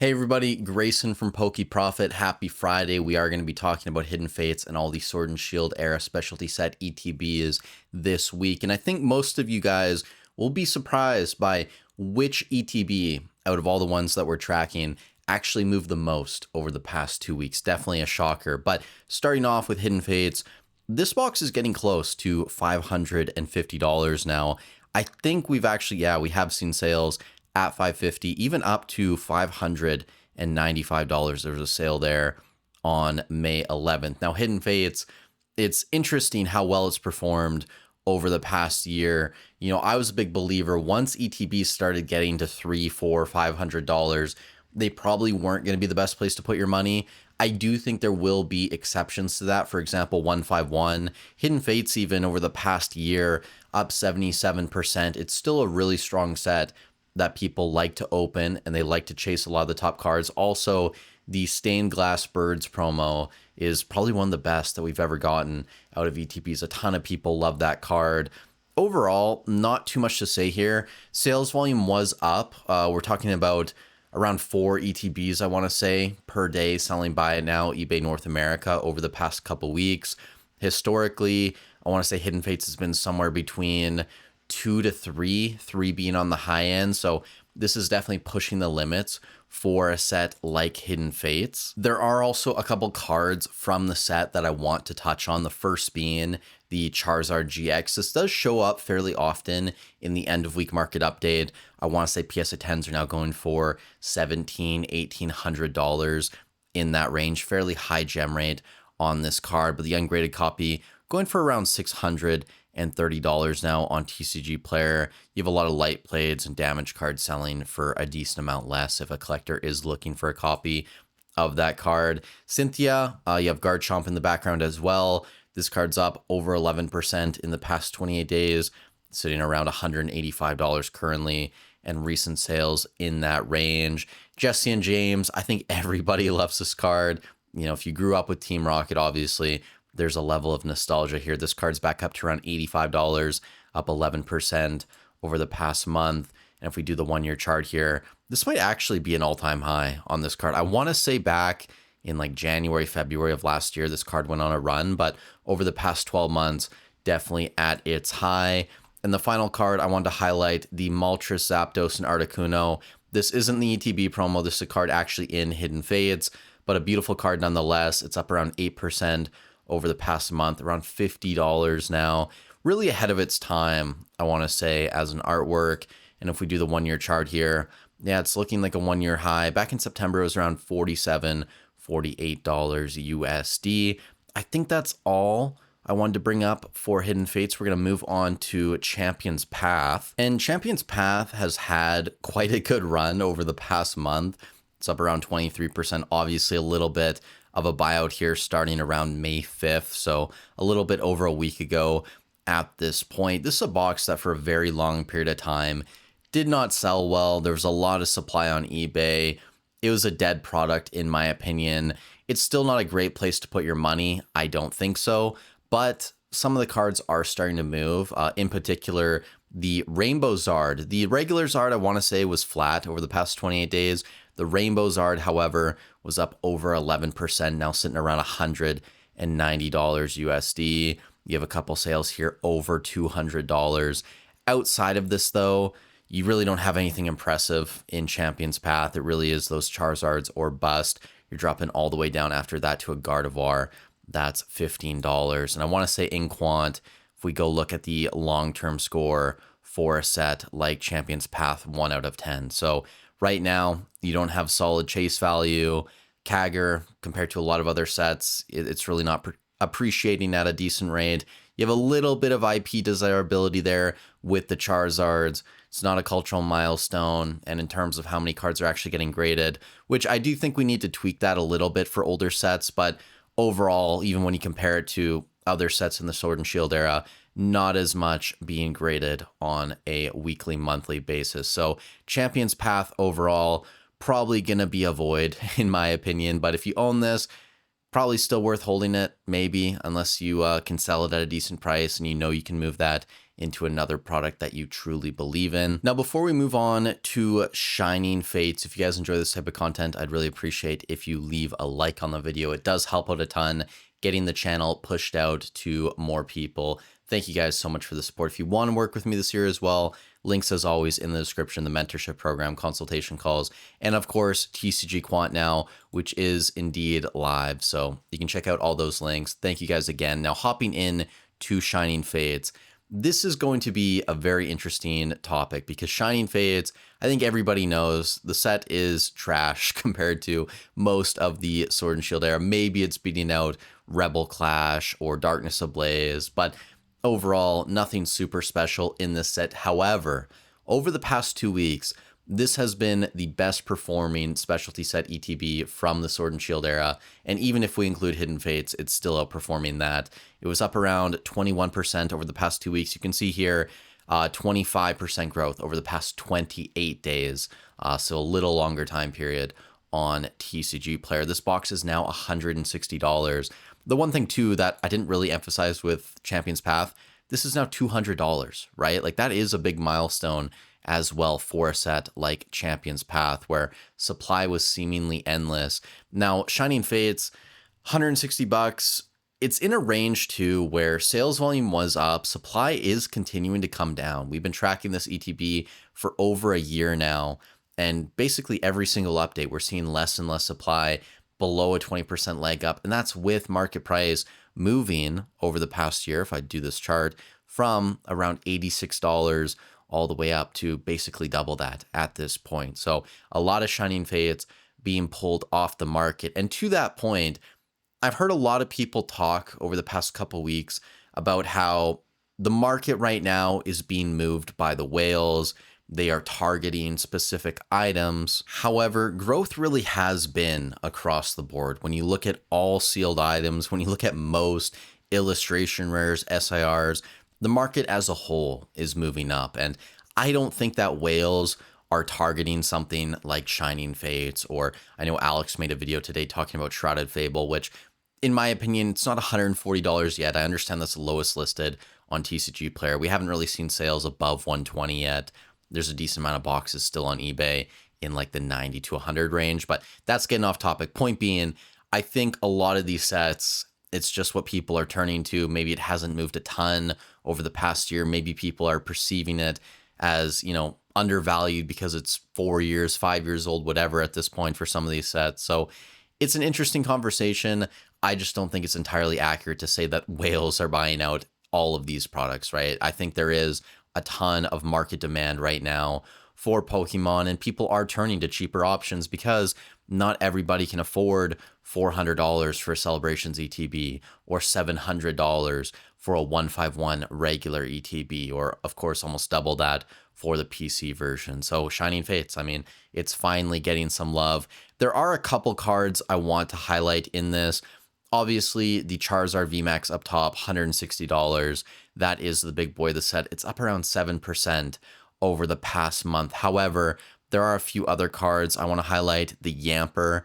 Hey everybody, Grayson from Poke Profit. Happy Friday. We are going to be talking about Hidden Fates and all the Sword and Shield era specialty set ETBs this week. And I think most of you guys will be surprised by which ETB out of all the ones that we're tracking actually moved the most over the past 2 weeks. Definitely a shocker. But starting off with Hidden Fates, this box is getting close to $550 now. I think we've actually, we have seen sales at $550, even up to $595. There was a sale there on May 11th. Now, Hidden Fates, it's interesting how well it's performed over the past year. You know, I was a big believer once ETB started getting to $300, $400, $500, they probably weren't going to be the best place to put your money. I do think there will be exceptions to that. For example, 151, Hidden Fates, even over the past year, up 77%. It's still a really strong set that people like to open and they like to chase a lot of the top cards. Also, the Stained Glass Birds promo is probably one of the best that we've ever gotten out of ETBs. A ton of people love that card. Overall, not too much to say here. Sales volume was up. We're talking about around 4 ETBs, I want to say, per day selling by now eBay North America over the past couple weeks. Historically, I want to say Hidden Fates has been somewhere between 2 to 3, 3 being on the high end. So this is definitely pushing the limits for a set like Hidden Fates. There are also a couple cards from the set that I want to touch on. The first being the Charizard GX. This does show up fairly often in the end of week market update. I want to say PSA 10s are now going for $1,700, $1,800 in that range. Fairly high gem rate on this card, but the ungraded copy going for around $630 now on TCG Player. You have a lot of light blades and damage cards selling for a decent amount less if a collector is looking for a copy of that card. Cynthia, you have Garchomp in the background as well. This card's up over 11% in the past 28 days, sitting around $185 currently, and recent sales in that range. Jesse and James, I think everybody loves this card. You know, if you grew up with Team Rocket, obviously, there's a level of nostalgia here. This card's back up to around $85, up 11% over the past month. And if we do the 1-year chart here, this might actually be an all-time high on this card. I want to say back in like January, February of last year, this card went on a run, but over the past 12 months, definitely at its high. And the final card I wanted to highlight, the Moltres, Zapdos, and Articuno. This isn't the ETB promo. This is a card actually in Hidden Fates, but a beautiful card nonetheless. It's up around 8% over the past month, around $50 now. Really ahead of its time, I want to say, as an artwork. And if we do the 1-year chart here, it's looking like a 1-year high. Back in September, it was around $47, $48 USD. I think that's all I wanted to bring up for Hidden Fates. We're going to move on to Champion's Path. And Champion's Path has had quite a good run over the past month. It's up around 23%, obviously a little bit of a buyout here starting around May 5th. So a little bit over a week ago at this point. This is a box that for a very long period of time did not sell well. There was a lot of supply on eBay. It was a dead product in my opinion. It's still not a great place to put your money. I don't think so. But some of the cards are starting to move. In particular, the Rainbow Zard. The regular Zard, I want to say, was flat over the past 28 days. The Rainbow Zard, however, was up over 11%, now sitting around $190 USD. You have a couple sales here over $200. Outside of this, though, you really don't have anything impressive in Champion's Path. It really is those Charizards or bust. You're dropping all the way down after that to a Gardevoir. That's $15. And I want to say in quant, if we go look at the long-term score for a set like Champion's Path, 1 out of 10. So right now, you don't have solid chase value. Kagger, compared to a lot of other sets, it's really not appreciating at a decent rate. You have a little bit of IP desirability there with the Charizards. It's not a cultural milestone. And in terms of how many cards are actually getting graded, which I do think we need to tweak that a little bit for older sets. But overall, even when you compare it to other sets in the Sword and Shield era, not as much being graded on a weekly, monthly basis. So Champion's Path overall, probably going to be a void in my opinion. But if you own this, Probably still worth holding it, maybe, unless you can sell it at a decent price and you know you can move that into another product that you truly believe in. Now, before we move on to Shining Fates, if you guys enjoy this type of content, I'd really appreciate if you leave a like on the video. It does help out a ton, getting the channel pushed out to more people. Thank you guys so much for the support. If you want to work with me this year as well, links as always in the description, the mentorship program, consultation calls, and of course, TCG Quant now, which is indeed live. So you can check out all those links. Thank you guys again. Now hopping in to Shining Fates, this is going to be a very interesting topic because Shining Fates, I think everybody knows the set is trash compared to most of the Sword and Shield era. Maybe it's beating out Rebel Clash or Darkness Ablaze, but overall, nothing super special in this set. However, over the past 2 weeks, this has been the best performing specialty set ETB from the Sword and Shield era. And even if we include Hidden Fates, it's still outperforming that. It was up around 21% over the past 2 weeks. You can see here 25% growth over the past 28 days. So a little longer time period on TCG Player. This box is now $160. The one thing too that I didn't really emphasize with Champion's Path, this is now $200, right? Like that is a big milestone as well for a set like Champion's Path, where supply was seemingly endless. Now, Shining Fates, $160. It's in a range too where sales volume was up, supply is continuing to come down. We've been tracking this ETB for over a year now, and basically every single update, we're seeing less and less supply, below a 20% leg up, and that's with market price moving over the past year, if I do this chart, from around $86 all the way up to basically double that at this point. So a lot of Shining Fates being pulled off the market. And to that point, I've heard a lot of people talk over the past couple weeks about how the market right now is being moved by the whales. They are targeting specific items. However, growth really has been across the board. When you look at all sealed items, when you look at most illustration rares, SIRs, the market as a whole is moving up. And I don't think that whales are targeting something like Shining Fates, or I know Alex made a video today talking about Shrouded Fable, which in my opinion, it's not $140 yet. I understand that's the lowest listed on TCG Player. We haven't really seen sales above 120 yet. There's a decent amount of boxes still on eBay in like the 90 to 100 range, but that's getting off topic. Point being, I think a lot of these sets, it's just what people are turning to. Maybe it hasn't moved a ton over the past year. Maybe people are perceiving it as, you know, undervalued because it's 4 years, 5 years old, whatever at this point for some of these sets. So it's an interesting conversation. I just don't think it's entirely accurate to say that whales are buying out all of these products, right? I think there is a ton of market demand right now for Pokemon, and people are turning to cheaper options because not everybody can afford $400 for a Celebrations ETB or $700 for a 151 regular ETB, or of course almost double that for the PC version. So Shining Fates, I mean, it's finally getting some love. There are a couple cards I want to highlight in this. Obviously, the Charizard VMAX up top, $160. That is the big boy of the set. It's up around 7% over the past month. However, there are a few other cards I want to highlight. The Yamper,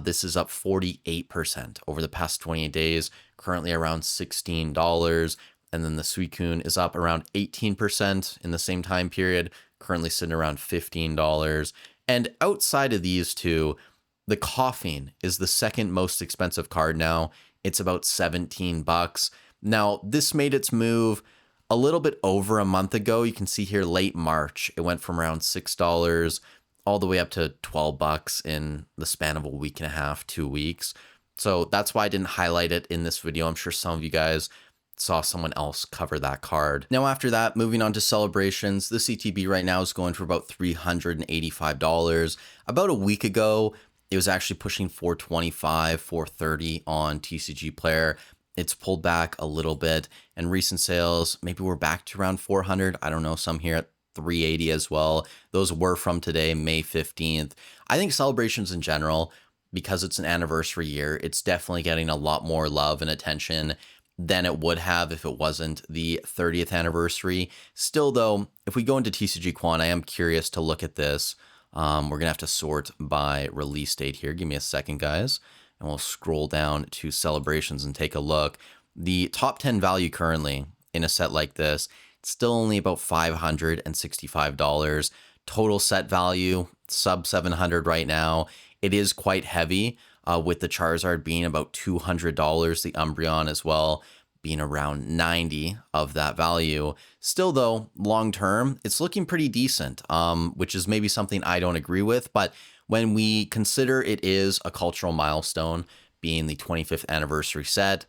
this is up 48% over the past 28 days, currently around $16. And then the Suicune is up around 18% in the same time period, currently sitting around $15. And outside of these two, the Coughing is the second most expensive card now. It's about $17. Now, this made its move a little bit over a month ago. You can see here late March, it went from around $6 all the way up to $12 in the span of a week and a half, 2 weeks. So that's why I didn't highlight it in this video. I'm sure some of you guys saw someone else cover that card. Now, after that, moving on to Celebrations, the CTB right now is going for about $385. About a week ago, it was actually pushing $425, $430 on TCG Player. It's pulled back a little bit, and recent sales, maybe we're back to around 400. I don't know, some here at 380 as well. Those were from today, May 15th. I think Celebrations in general, because it's an anniversary year, it's definitely getting a lot more love and attention than it would have if it wasn't the 30th anniversary. Still though, if we go into TCG Quant, I am curious to look at this. We're gonna have to sort by release date here. Give me a second, guys. and we'll scroll down to celebrations and take a look. The top 10 value currently in a set like this, it's still only about $565. Total set value, sub 700 right now. It is quite heavy, with the Charizard being about $200, the Umbreon as well being around 90 of that value. Still though, long term, it's looking pretty decent, which is maybe something I don't agree with, but when we consider it is a cultural milestone, being the 25th anniversary set,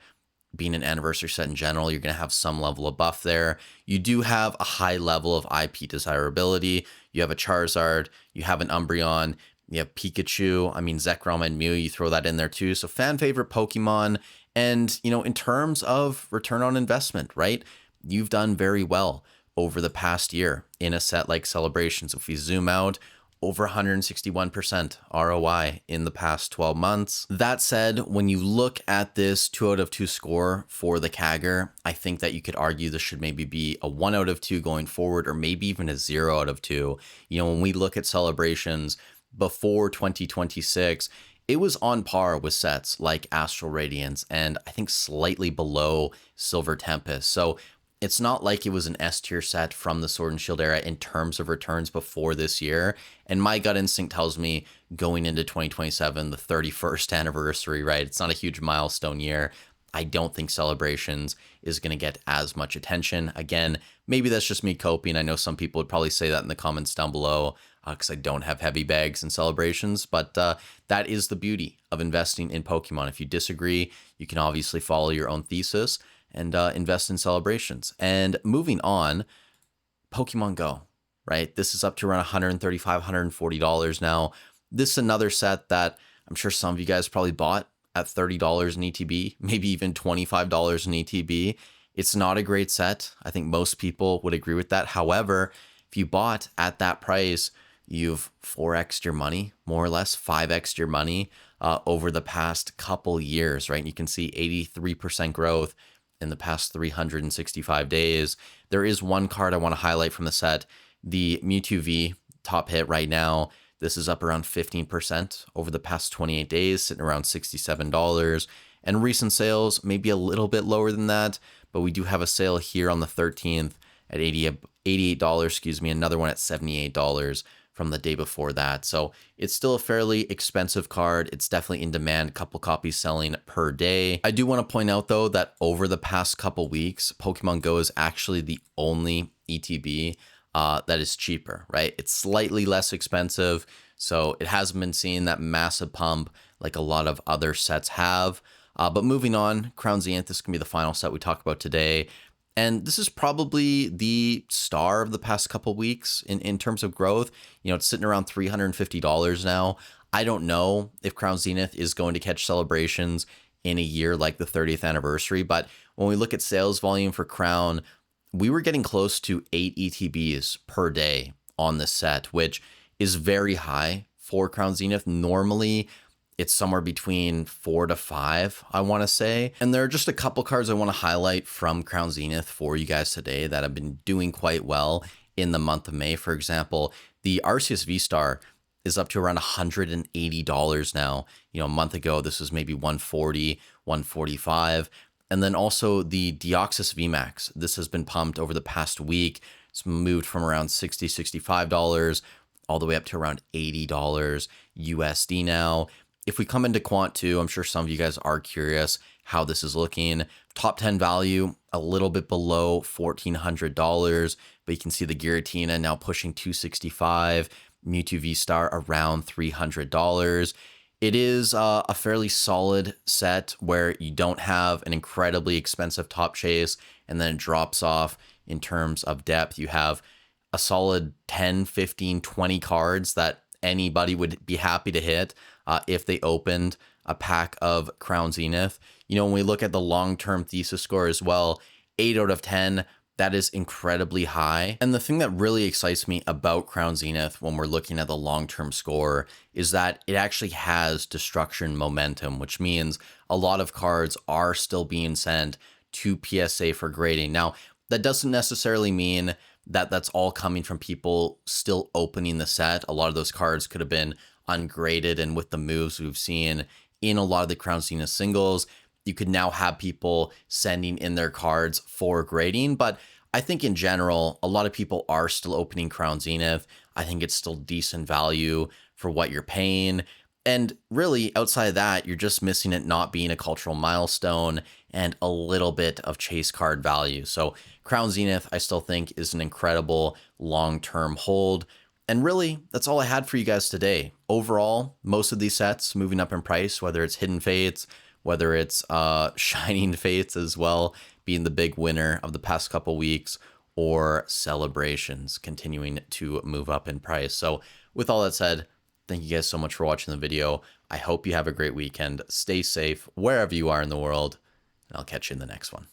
being an anniversary set in general, you're going to have some level of buff there. You do have a high level of IP desirability. You have a Charizard, you have an Umbreon, you have Pikachu. I mean, Zekrom and Mew, you throw that in there too. So fan favorite Pokemon. And, in terms of return on investment, right? You've done very well over the past year in a set like Celebrations. If we zoom out, over 161% ROI in the past 12 months. That said, when you look at this 2 out of 2 score for the Kagger, I think that you could argue this should maybe be a 1 out of 2 going forward, or maybe even a 0 out of 2. When we look at Celebrations before 2026, it was on par with sets like Astral Radiance and I think slightly below Silver Tempest. So it's not like it was an S tier set from the Sword and Shield era in terms of returns before this year. And my gut instinct tells me going into 2027, the 31st anniversary, right? It's not a huge milestone year. I don't think Celebrations is going to get as much attention. Again, maybe that's just me coping. I know some people would probably say that in the comments down below because I don't have heavy bags in Celebrations, but that is the beauty of investing in Pokemon. If you disagree, you can obviously follow your own thesis and invest in Celebrations. And moving on, Pokemon Go, right? This is up to around $135, $140 now. This is another set that I'm sure some of you guys probably bought at $30 in ETB, maybe even $25 in ETB. It's not a great set. I think most people would agree with that. However, if you bought at that price, you've 4x your money, more or less 5x your money over the past couple years, right? And you can see 83% growth in the past 365 days. There is one card I want to highlight from the set, the Mewtwo V, top hit right now. This is up around 15% over the past 28 days, sitting around $67. And recent sales, maybe a little bit lower than that, but we do have a sale here on the 13th at $88, another one at $78 from the day before that. So it's still a fairly expensive card. It's definitely in demand, a couple copies selling per day. I do want to point out though that over the past couple weeks, Pokemon Go is actually the only ETB that is cheaper, right? It's slightly less expensive, so it hasn't been seeing that massive pump like a lot of other sets have. But moving on, Crown Zenith, this can be the final set we talk about today. And this is probably the star of the past couple weeks in terms of growth. It's sitting around $350 now. I don't know if Crown Zenith is going to catch Celebrations in a year like the 30th anniversary, but when we look at sales volume for Crown, we were getting close to 8 ETBs per day on the set, which is very high for Crown Zenith. Normally, it's somewhere between 4 to 5, I want to say. And there are just a couple cards I want to highlight from Crown Zenith for you guys today that have been doing quite well in the month of May. For example, the Arceus V-Star is up to around $180 now. A month ago, this was maybe $140, $145. And then also the Deoxys VMAX. This has been pumped over the past week. It's moved from around $60, $65 all the way up to around $80 USD now. If we come into Quant 2, I'm sure some of you guys are curious how this is looking. Top 10 value, a little bit below $1,400, but you can see the Giratina now pushing $265, Mewtwo V-Star around $300. It is a fairly solid set where you don't have an incredibly expensive top chase and then it drops off in terms of depth. You have a solid 10, 15, 20 cards that anybody would be happy to hit if they opened a pack of Crown Zenith. When we look at the long-term thesis score as well, 8 out of 10, that is incredibly high. And the thing that really excites me about Crown Zenith when we're looking at the long-term score is that it actually has destruction momentum, which means a lot of cards are still being sent to PSA for grading. Now, that doesn't necessarily mean that that's all coming from people still opening the set. A lot of those cards could have been ungraded, and with the moves we've seen in a lot of the Crown Zenith singles. You could now have people sending in their cards for grading, but I think in general, a lot of people are still opening Crown Zenith. I think it's still decent value for what you're paying. And really, outside of that, you're just missing it not being a cultural milestone and a little bit of chase card value. So Crown Zenith, I still think, is an incredible long-term hold. And really, that's all I had for you guys today. Overall, most of these sets moving up in price, whether it's Hidden Fates, whether it's Shining Fates as well, being the big winner of the past couple weeks, or Celebrations continuing to move up in price. So with all that said, thank you guys so much for watching the video. I hope you have a great weekend. Stay safe wherever you are in the world, and I'll catch you in the next one.